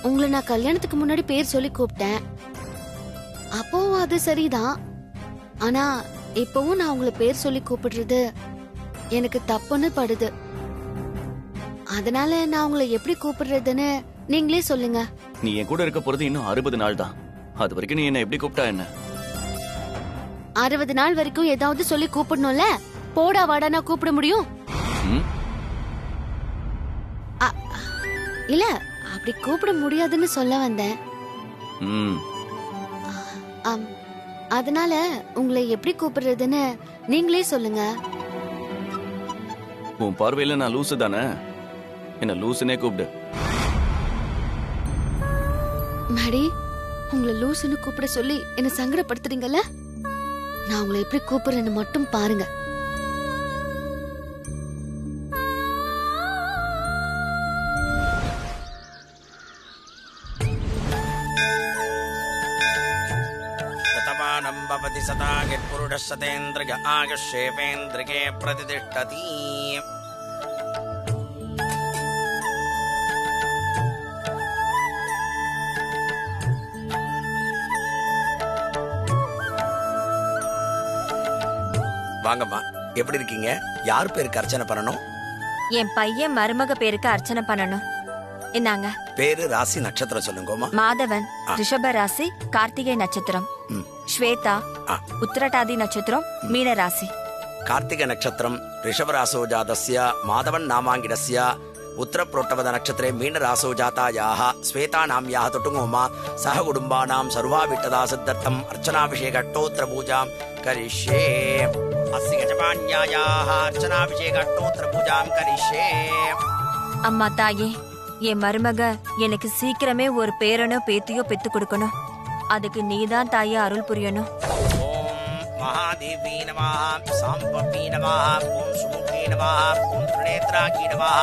உங்களை நான் கல்யாணத்துக்கு முன்னாடி பேர் சொல்லி கூப்பிட்டேன். அப்போ அது சரிதான். ஆனா இப்பவும் நான் உங்களை பேர் சொல்லி கூப்பிடுறது எனக்கு தப்புன்னு படுது. அதனால நான் உங்களை எப்படி கூப்பிடுறதுன்னு நீங்களே சொல்லுங்க. நீ என் கூட இருக்க போறது இன்னும் 60 நாள் தான். அது வரைக்கும் நீ என்ன எப்படி கூப்பிட்டா என்ன? 60 நாள் வரைக்கும் ஏதாவது சொல்லி கூப்பிடணும்ல. போடா வாடா கூப்பிட முடியும்? இல்ல, அப்படி கூப்பிட முடியாதுன்னு சொல்ல வந்தேன். அதனால உங்களை எப்படி கூப்பிடுறதுன்னு நீங்களே சொல்லுங்க. உன் பார்வையில நான் லூசு தானே? என்ன லூசுனே கூப்பிடு. மேடி, உங்களை லூசுன்னு கூப்பிட சொல்லி என்ன சங்கடப்படுத்துறீங்கல்ல? நான் உங்களை எப்படி கூப்பிடுறேன்னு மட்டும் பாருங்க. பவதி சதா யத்புருஷः சதேந்திரிய ஆயுஷ்யேவேந்திரியே பிரதிதிஷ்டதி. வாங்கம்மா, எப்படி இருக்கீங்க? யார் பேருக்கு அர்ச்சனை பண்ணணும்? என் பையன் மருமக பேருக்கு அர்ச்சனை பண்ணணும். என்னங்க பேரு, ராசி, நட்சத்திரம் சொல்லுங்கம்மா. மாதவன் ரிஷப ராசி, கார்த்திகை நட்சத்திரம். ஸ்வேதா உத்திரட்டாதி நட்சத்திரம், மீன ராசி. கார்த்திகை நட்சத்திரம் ரிஷபராசோ ஜாதஸ்ய, மாதவன் நாமாங்கிடஸ்ய, உத்தரப்ரோட்டவத நட்சத்திரே மீனராசோ ஜாதாயாः ஸ்வேதா நாம்யாः தொட்டுங்கோமா சக குடும்பானாம் சர்வாவிட்டதா சித்தர்த்தம் அர்ச்சனாபிஷேகட்டோத்திர பூஜாம் கரிஷ்யே. அஸ்ய கஜபான்யாயாः அர்ச்சனாபிஷேகட்டோத்திர பூஜாம் கரிஷ்யே. அம்மா தாயே, என் மருமக எனக்கு சீக்கிரமே ஒரு பேரனோ பேத்தியோ பெத்து கொடுக்கணும். அதுக்கு நீதான் தாயே அருள் புரியணும். ஓம் மகாதேவி நமः, சாம்பவி நமः, ஓம் சுமுகி நமः, ஓம் திரிநேத்ராகி நமः,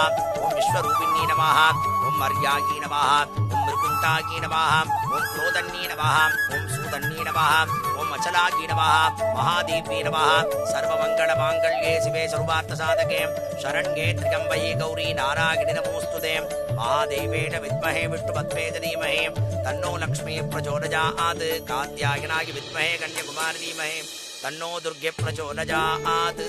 ஓம் விஸ்வரூபிணி நமः, ஓம் மர்யாகி நமः, ஓம் மிருகுண்டாகி நமः, ஓம் க்ரோதன்னி நமः, ஓம் சூதன்னி நமः, ஓம் அச்சலாகி நமः, மகாதேவி நமः. சர்வமங்கள மாங்கல்யே சிவே சர்வார்த்த சாதகே சரண்யே த்ரியம்பயே கௌரி நாராயணி நமோஸ்துதே. महादेवेन विद्महे विष्णुपत्नी धीमहि तन्नो लक्ष्मी प्रचोदयात्. कात्यायनाय विद्महे कन्याकुमारी धीमहि तन्नो दुर्गे प्रचोदयात्.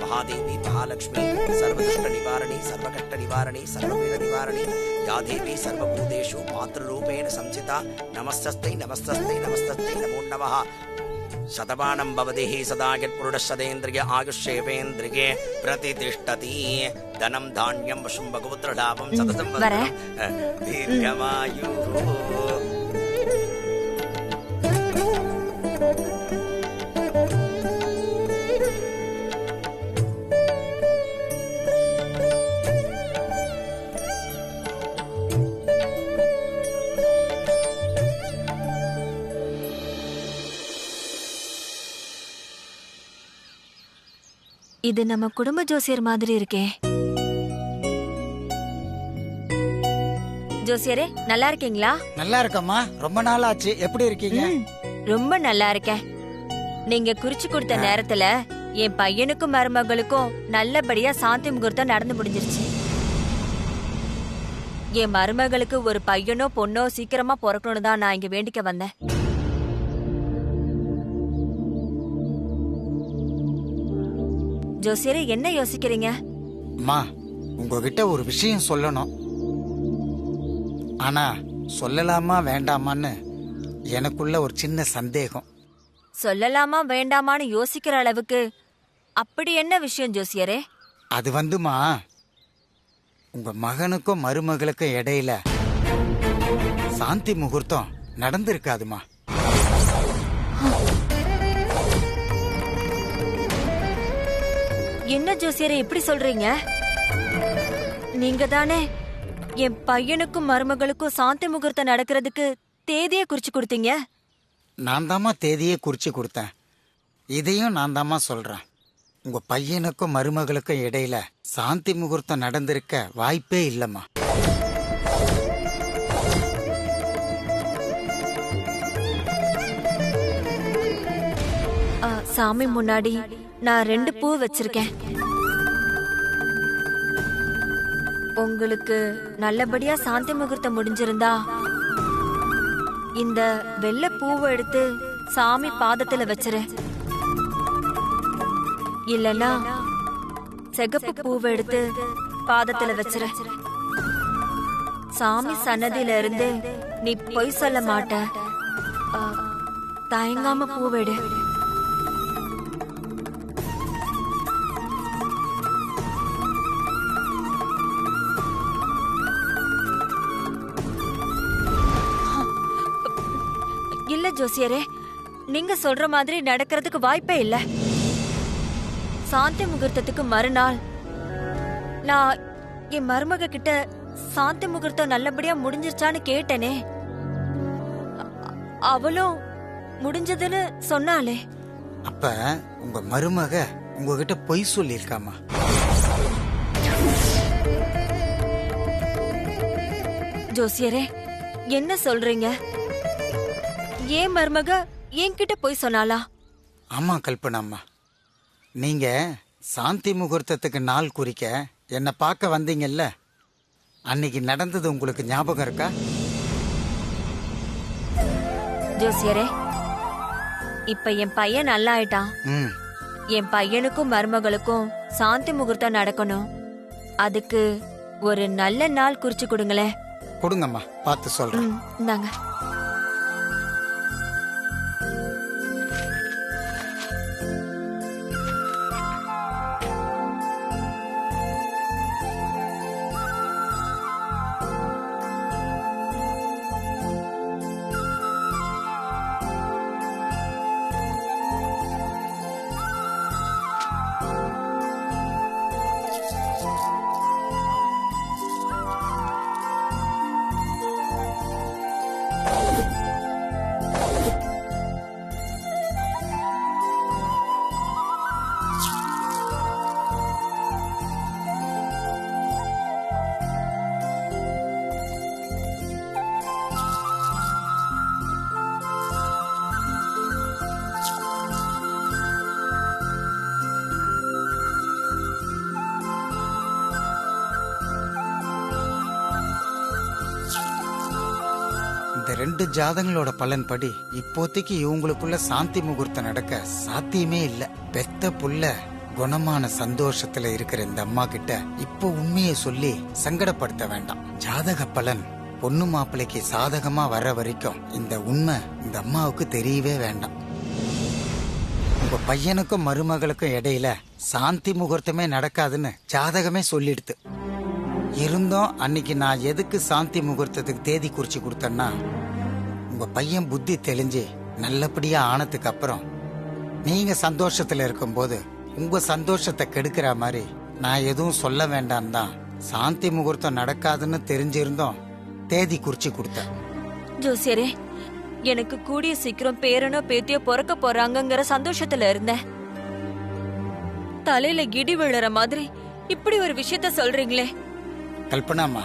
महादेवी महालक्ष्मी सर्वदुष्ट निवारणी, सर्वकष्ट निवारणी, सर्ववेद निवारणी, या देवी सर्वभूतेषु मातृरूपेण संस्थिता. नमस्तस्ते नमस्तस्ते नमस्तस्ते नमो नमः. शतमानं भवति सदा यत्पुरुषः सदेन्द्रिय आयुष्येवेन्द्रिये प्रतितिष्ठति. धनं धान्यं वशुं भगवत्रलाभं सततं दीर्घमायुः. இது நம்ம குடும்ப ஜோசியர் மாதிரி இருக்கே. ஜோசியரே, நல்லா இருக்கீங்களா? நல்லா இருக்கம்மா, ரொம்ப நாள் ஆச்சு. எப்படி இருக்கீங்க? ரொம்ப நல்லா இருக்கேன். நீங்க குறிச்சு கொடுத்த நேரத்துல என் பையனுக்கும் மருமகளுக்கும் நல்லபடியா சாந்தி முகூர்த்தம் நடந்து முடிஞ்சிருச்சு. என் மருமகளுக்கு ஒரு பையனோ பொண்ணோ சீக்கிரமா பிறக்கணும்னு தான் நான் இங்க வேண்டிக்க வந்தேன். ஜோசியரே, என்ன யோசிக்கிறீங்க? அம்மா, உங்ககிட்ட ஒரு விஷயம் சொல்லணும். ஆனா சொல்லலாமா வேண்டாமான்னு எனக்குள்ள ஒரு சின்ன சந்தேகம். சொல்லலாமா வேண்டாமான்னு யோசிக்கிற அளவுக்கு அப்படி என்ன விஷயம் ஜோசியரே? அது வந்துமா, உங்க மகனுக்கும் மருமகளுக்கும் இடையில சாந்தி முகூர்த்தம் நடந்திருக்காதுமா. என்ன ஜோசியரே இப்படி சொல்றீங்க? நீங்க தானே என் பையனுக்கும் மருமகளுக்கும் சாந்தி முகூர்த்தம் நடக்கிறதுக்கு தேதியை குறிச்சு கொடுத்தீங்க. நான் தாமா தேதியை குறிச்சு கொடுத்தேன். இதையும் நான் தாமா சொல்றேன். உங்க பையனுக்கும் மருமகளுக்கும் இடையில சாந்தி முகூர்த்தம் நடந்திருக்க வாய்ப்பே இல்லம்மா. சாமி முன்னாடி நான் 2 பூ வச்சிருக்கேன். உங்களுக்கு நல்லபடியா சாந்தி முகூர்த்தம் முடிஞ்சிருந்தா இந்த வெள்ளை பூவை எடுத்து சாமி பாதத்துல வச்சிரு. இல்லனா சிகப்பு பூவை எடுத்து பாதத்துல வச்சிரு. சாமி சன்னதியில இருந்து நீ பொய் சொல்ல மாட்ட. தயங்காம பூவெடு. இல்ல ஜோசியரே, நீங்க சொல்ற மாதிரி நடக்கிறதுக்கு வாய்ப்பே இல்ல. சாந்தி முகூர்த்தத்துக்கு மறுநாள் நான் என் மருமக கிட்ட சாந்தி முகூர்த்தம் நல்லபடியா முடிஞ்சிருச்சான்னு கேட்டேனே. அவளும் முடிஞ்சதுன்னு சொன்னாலே. அப்ப உங்க மருமக உங்ககிட்ட பொய் சொல்லியிருக்காமா? ஜோசியரே, என்ன சொல்றீங்க? ஏன் மருமக என்கிட்ட பொய் சொன்னாளா? ஆமா கல்பனாம்மா, நீங்க சாந்தி முகூர்த்தத்துக்கு நாள் குறிக்க என்னை பார்க்க வந்தீங்கல்ல, அன்னைக்கு நடந்தது உங்களுக்கு ஞாபகம் இருக்கா? ஜோசியரே, இப்ப என் பையன் நல்லா ஆயிட்டான். ம், என் பையனுக்கும் மருமகளுக்கும் சாந்தி முகூர்த்தம் நடக்கணும். அதுக்கு ஒரு நல்ல நாள் குறிச்சு கொடுங்களேன். கொடுங்கம்மா, பார்த்து சொல்றேன். இந்தாங்க. இந்த ரெண்டு ஜாதங்களோட பலன்படி இப்போதைக்கு இவங்களுக்குள்ள சாந்தி முகூர்த்தம் நடக்க சாத்தியமே இல்ல. பெத்த புள்ள குணமான சந்தோஷத்துல இருக்கிற இந்த அம்மா கிட்ட இப்போ உண்மையை சொல்லி சங்கடப்படுத்த வேண்டாம். ஜாதக பலன் பொண்ணு மாப்பிள்ளைக்கு சாதகமா வர வரைக்கும் இந்த உண்மை இந்த அம்மாவுக்கு தெரியவே வேண்டாம். உங்க பையனுக்கும் மருமகளுக்கும் இடையில சாந்தி முகூர்த்தமே நடக்காதுன்னு ஜாதகமே சொல்லிடுது. இருந்தும் அன்னைக்கு நான் எதுக்கு சாந்தி முகூர்த்தத்துக்கு தேதி குறிச்சு கொடுத்தேன்னா, உங்க பையன் புத்தி தெளிஞ்சு நல்லபடியா ஆனதுக்கு அப்புறம் நீங்க சந்தோஷத்துல இருக்கும்போது உங்க சந்தோஷத்தை கெடுக்கிற மாதிரி நான் எதுவும் சொல்ல வேண்டாம் தான் சாந்தி முகூர்த்தம் நடக்காதுன்னு தெரிஞ்சிருந்தோம் தேதி குறிச்சு கொடுத்தேன். ஜோசியரே, எனக்கு கூடிய சீக்கிரம் பேரனோ பேத்தியோ பிறக்க போறாங்கங்கிற சந்தோஷத்துல இருந்தேன். தலையில இடி விழுற மாதிரி இப்படி ஒரு விஷயத்த சொல்றீங்களே. கல்பனாமா,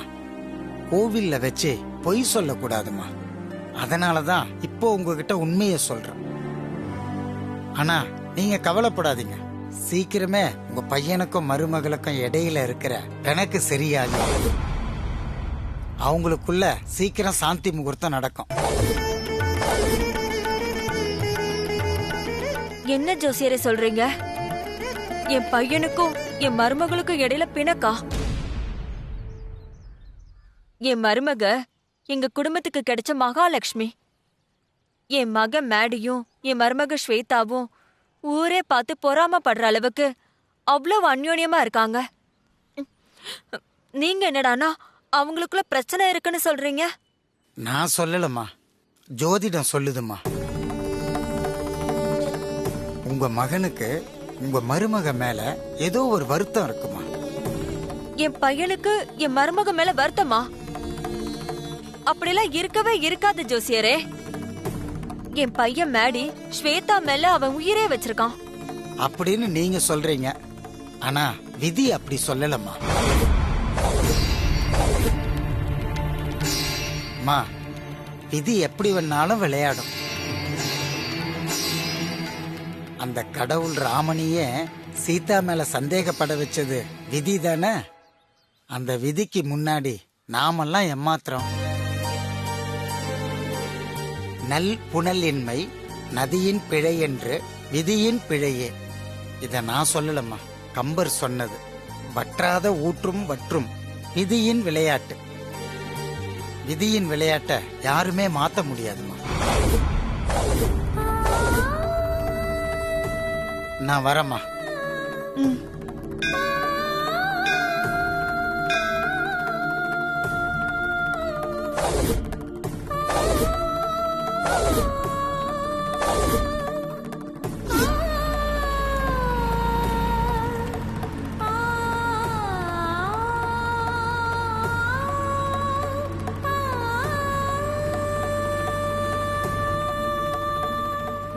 கோவில்ல வச்சு பொய் சொல்லக்கூடாதுமா. அதனாலதான் இப்போ உங்ககிட்ட உண்மையை சொல்றேன். ஆனா நீங்க கவலைப்படாதீங்க, சீக்கிரமே உங்க பையனுக்கும் மருமகளுக்கும் இடையில இருக்கிற எனக்கு சரியாகி அவங்களுக்குள்ள சீக்கிரம் சாந்தி முகூர்த்தம் நடக்கும். என்ன ஜோசியரே சொல்றீங்க? என் பையனுக்கும் என் மருமகளுக்கும் இடையில பிணக்கா? என் மருமக எங்க குடும்பத்துக்கு கிடைச்ச மகாலட்சுமி. என் மக மேடியும் என் மருமக ஸ்வேதாவும் ஊரே பார்த்து பொறாமப்படுற அளவுக்கு அவ்வளவு அந்யோன்யமா இருக்காங்க. நீங்க என்னடானா அவங்களுக்குள்ள பிரச்சனை இருக்குன்னு சொல்றீங்க? நான் சொல்லலம்மா, ஜோதிடம் சொல்லுதுமா. உங்க மகனுக்கு உங்க மருமக மேல ஏதோ ஒரு வருத்தம் இருக்குமா. என் பையனுக்கு என் மருமக மேல வருத்தமா? அப்படிலாம் இருக்கவே இருக்காது ஜோசியரே. என் பையன் மேடி ஸ்வேதா மேல அவன் உயிரே வச்சிருக்கான் அப்படின்னு நீங்க சொல்றீங்க. ஆனா விதி அப்படி சொல்லலம்மா. அம்மா, விதி எப்படி வேணாலும் விளையாடும். அந்த கடவுள் ராமனையே சீதா மேல சந்தேகப்பட வச்சது விதி தானே. அந்த விதிக்கு முன்னாடி நாமெல்லாம் எம்மாத்திரம்? நல் புனலின்மை நதியின் பிழை என்று விதியின் பிழையே. இத நான் சொல்லலம்மா, கம்பர் சொன்னது. வற்றாத ஊற்றும் வற்றும் விதியின் விளையாட்டு. விதியின் விளையாட்டை யாருமே மாத்த முடியாதுமா. நான் வரேம்மா.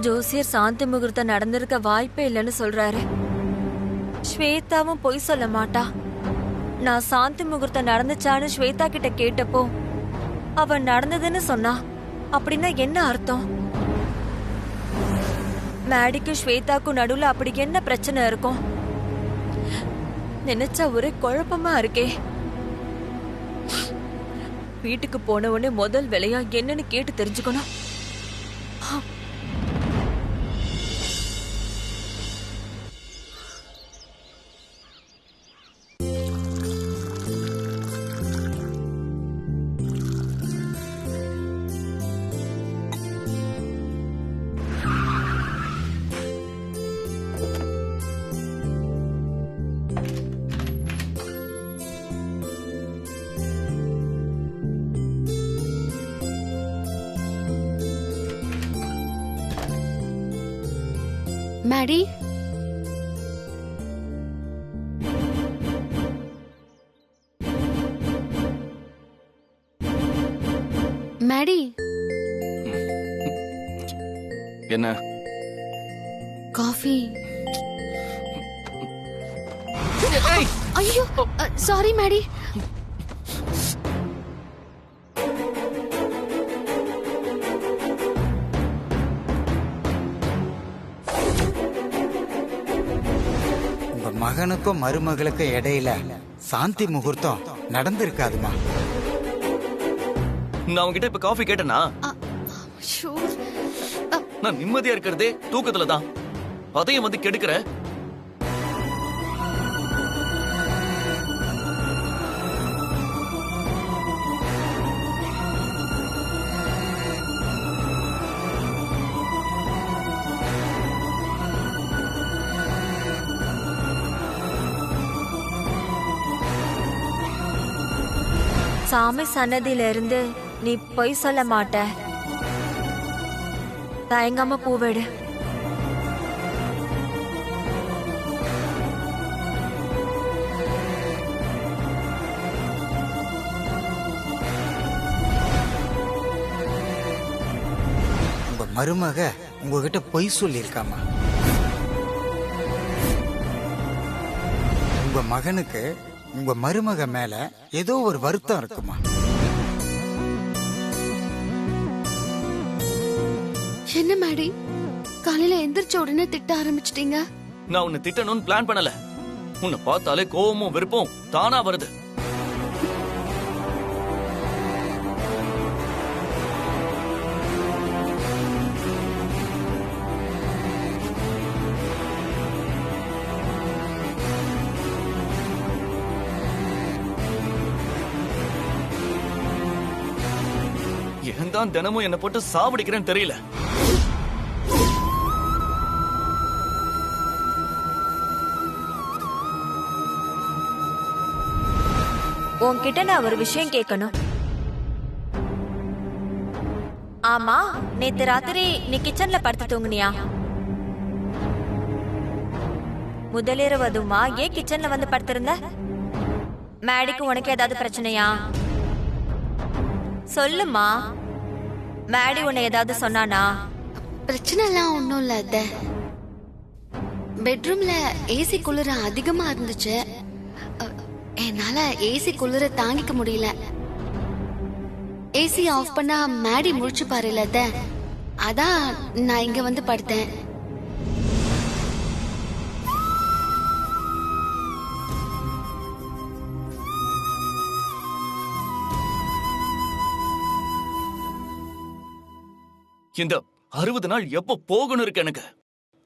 ஜோசியர் சாந்தி முகூர்த்தம் நடந்திருக்க வாய்ப்பே இல்லைன்னு சொல்றாரு. ஸ்வேதாவும் பொய் சொல்ல மாட்டா. நான் சாந்தி முகூர்த்தம் நடந்துச்சான்னு ஸ்வேதா கிட்ட கேட்டப்போ அவ நடந்ததுன்னு சொன்னா. அப்படின்னா என்ன அர்த்தம்? மேடிக்கும் ஸ்வேதாக்கும் நடுவுல அப்படி என்ன பிரச்சனை இருக்கும்? நினைச்சா ஒரே குழப்பமா இருக்கே. வீட்டுக்கு போன உடனே முதல் வேலையா என்னன்னு கேட்டு தெரிஞ்சுக்கணும். மேடி, மேடி, என்ன? காஃபி. ஐயோ, சாரி மேடி. மகனுக்கும் மருமகளுக்கும் இடையில சாந்தி முகூர்த்தம் நடந்திருக்காதுமா. நான் உங்ககிட்ட இப்ப காஃபி கேட்டேனா? நான் நிம்மதியா இருக்கிறதே தூக்கத்துல தான். அதையும் வந்து கெடுக்கிற. சாமி சன்னதியில இருந்து நீ பொய் சொல்ல மாட்ட. தயங்காம பூவேடு. உங்க மருமக உங்ககிட்ட பொய் சொல்லியிருக்காமா? உங்க மகனுக்கு உங்க மருமக மேல ஏதோ ஒரு வருத்தம் இருக்குமா? என்ன மேடி, காலையில எந்திரிச்ச உடனே திட்ட ஆரம்பிச்சிட்டீங்க? நான் உன்னை திட்டணும்னு பிளான் பண்ணல. உன்னை பார்த்தாலே கோவமும் வெறுப்பும் தானா வருது. ஏன் தான் தினமும் என்ன போட்டு சாவடிக்கிறேன்னு தெரியல. உன்கிட்ட நான் ஒரு விஷயம் கேட்கணும். ஆமா, நேத்து ராத்திரி நீ கிச்சன்ல படுத்து தூங்குனியா? முதலிரவு அதுமா ஏன் கிச்சன்ல வந்து படுத்திருந்த? மேடிக்கு உனக்கு ஏதாவது பிரச்சனையா? சொல்லுமா. மேடி உன்னை ஏதாவது சொன்னானா? பிரச்சனை எல்லாம் ஒண்ணும் இல்ல அத்தை. பெட்ரூம்ல ஏசி குளிர அதிகமா இருந்துச்சு. என்னால ஏசி குளிர தாங்கிக்க முடியல. ஏசி ஆஃப் பண்ணா மேடி முழிச்சு பாருல அத்தை. அதான் நான் இங்க வந்து படுத்தேன். இந்த 60 நாள் எப்ப போகணும் இருக்கு எனக்கு.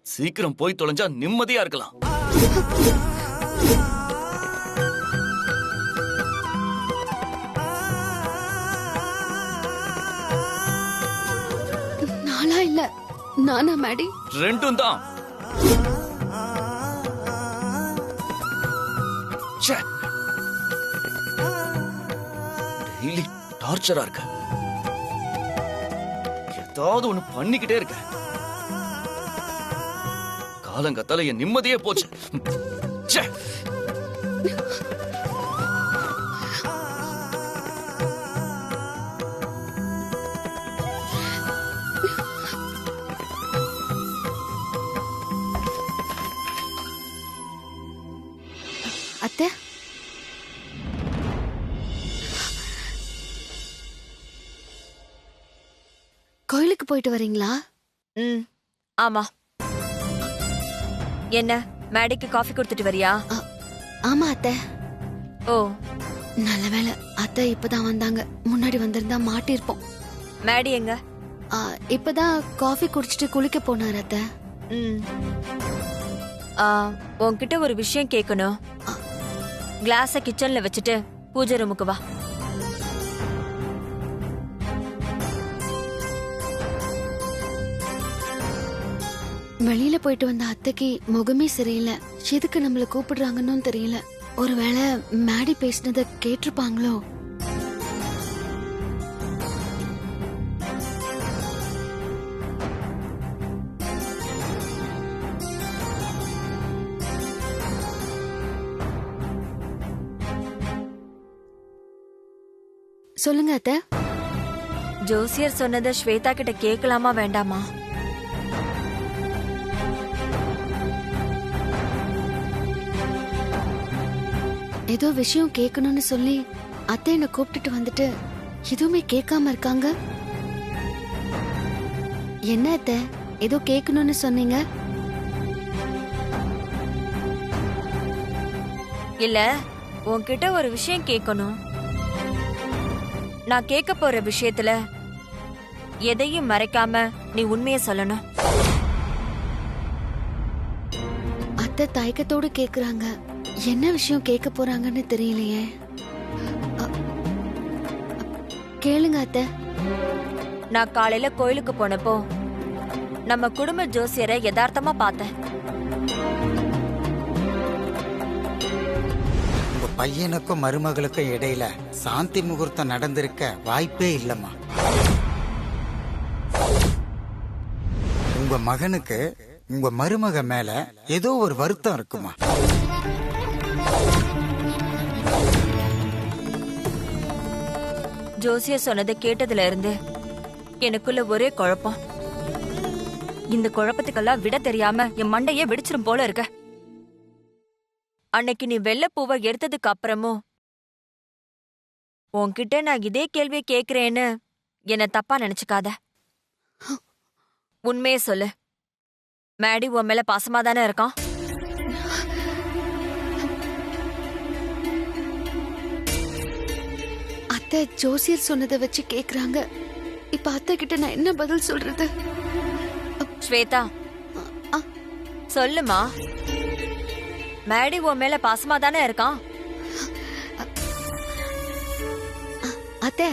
சீக்கிரம் போய் தொலைஞ்சா நிம்மதியா இருக்கலாம். நாளா இல்ல நானா மேடி? ரெண்டும் தான். டெய்லி டார்ச்சரா இருக்க. ஏதாவது ஒண்ணு பண்ணிக்கிட்டே இருக்க. காலங்கத்தால என் நிம்மதியே போச்சு. ச்சே. அத்தை, கோயிலுக்கு போயிட்டு வரீங்களா? ம் ஆமா. என்ன மேடிக்கு காஃபி கொடுத்துட்டு வரியா? ஆமா அத்தை. ஓ நல்ல வேளை அத்தை இப்பதான் வந்தாங்க. முன்னாடி வந்திருந்தா மாட்டிருப்போம். மேடி எங்க? இப்பதான் காஃபி குடிச்சிட்டு குளிக்க போனார் அத்தை. ம் உன்கிட்ட ஒரு விஷயம் கேட்கணும். கிளாஸ கிச்சன்ல வச்சுட்டு பூஜை ரூமுக்கு வா. வெளியில போயிட்டு வந்த அத்தைக்கு முகமே சரியில்லை. எதுக்கு நம்மள கூப்பிடுறாங்கன்னு தெரியல. ஒருவேளை மேடி பேசினத கேட்டிருப்பாங்களோ? சொல்லுங்க அத்தை. ஜோசியர் சொன்னதை ஸ்வேதா கிட்ட கேட்கலாமா வேண்டாமா? ஏதோ விஷயம் கேட்கணும்னு சொல்லி அத்தை என்ன கூப்பிட்டுட்டு வந்துட்டு எதுவுமே கேட்காம இருக்காங்க. என்ன அத்தை, ஏதோ கேட்கணும்னு சொன்னீங்க? இல்ல, உன்கிட்ட ஒரு விஷயம் கேட்கணும். நான் கேட்க போற விஷயத்துல எதையும் மறைக்காம நீ உண்மையை சொல்லணும். அத்தை தயக்கத்தோடு கேக்குறாங்க. என்ன விஷயம் கேட்க போறாங்கன்னு தெரியலையே. கேளுங்க அத்தை. நான் காலையில கோயிலுக்கு போனப்போ நம்ம குடும்ப ஜோசியரை யதார்த்தமா பார்த்தேன். உங்க பையனுக்கும் மருமகளுக்கும் இடையில சாந்தி முகூர்த்தம் நடந்திருக்க வாய்ப்பே இல்லம்மா. உங்க மகனுக்கு உங்க மருமக மேல ஏதோ ஒரு வருத்தம் இருக்குமா? ஜோசியர் சொன்னதை கேட்டதுல இருந்து எனக்குள்ள ஒரே குழப்பம். இந்த குழப்பத்துக்கெல்லாம் விட தெரியாம என் மண்டையே வெடிச்சிரும் போல இருக்க. அன்னைக்கு நீ வெள்ளைப்பூவை எடுத்ததுக்கு அப்புறமும் உன்கிட்ட நான் இதே கேள்வியை கேக்குறேன்னு என்ன தப்பா நினைச்சுக்காத. உண்மையே சொல்லு, மேடி உன் மேல பாசமா தானே இருக்கான்? அத்தை ஜோசியர் சொன்னதை வச்சு கேக்குறாங்க. இப்ப அத்தை கிட்ட நான் என்ன பதில் சொல்றது? ஸ்வேதா, சொல்லுமா, மேடி உன் மேல பாசமா தானே இருக்கான்? அத்தை,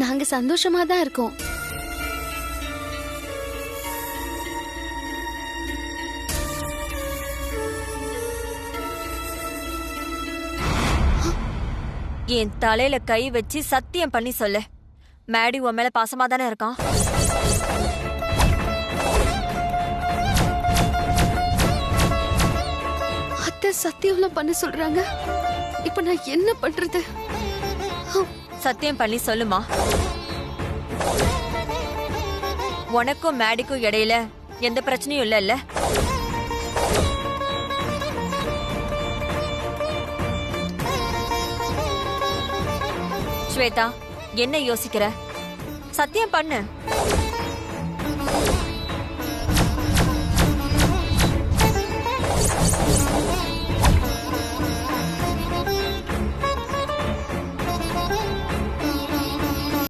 நாங்க சந்தோஷமா தான் இருக்கோம். என் தலையில கை வச்சு சத்தியம் பண்ணி சொல்லு, மேடி உன் மேல பாசமா தானே இருக்கான்? அத்தை சத்தியம்லாம் பண்ண சொல்றாங்க. இப்ப நான் என்ன பண்றது? சத்தியம் பண்ணி சொல்லுமா. உனக்கும் மேடிக்கும் இடையில எந்த பிரச்சனையும் இல்ல? ஸ்வேதா, என்ன யோசிக்கிற? சத்தியம் பண்ணு.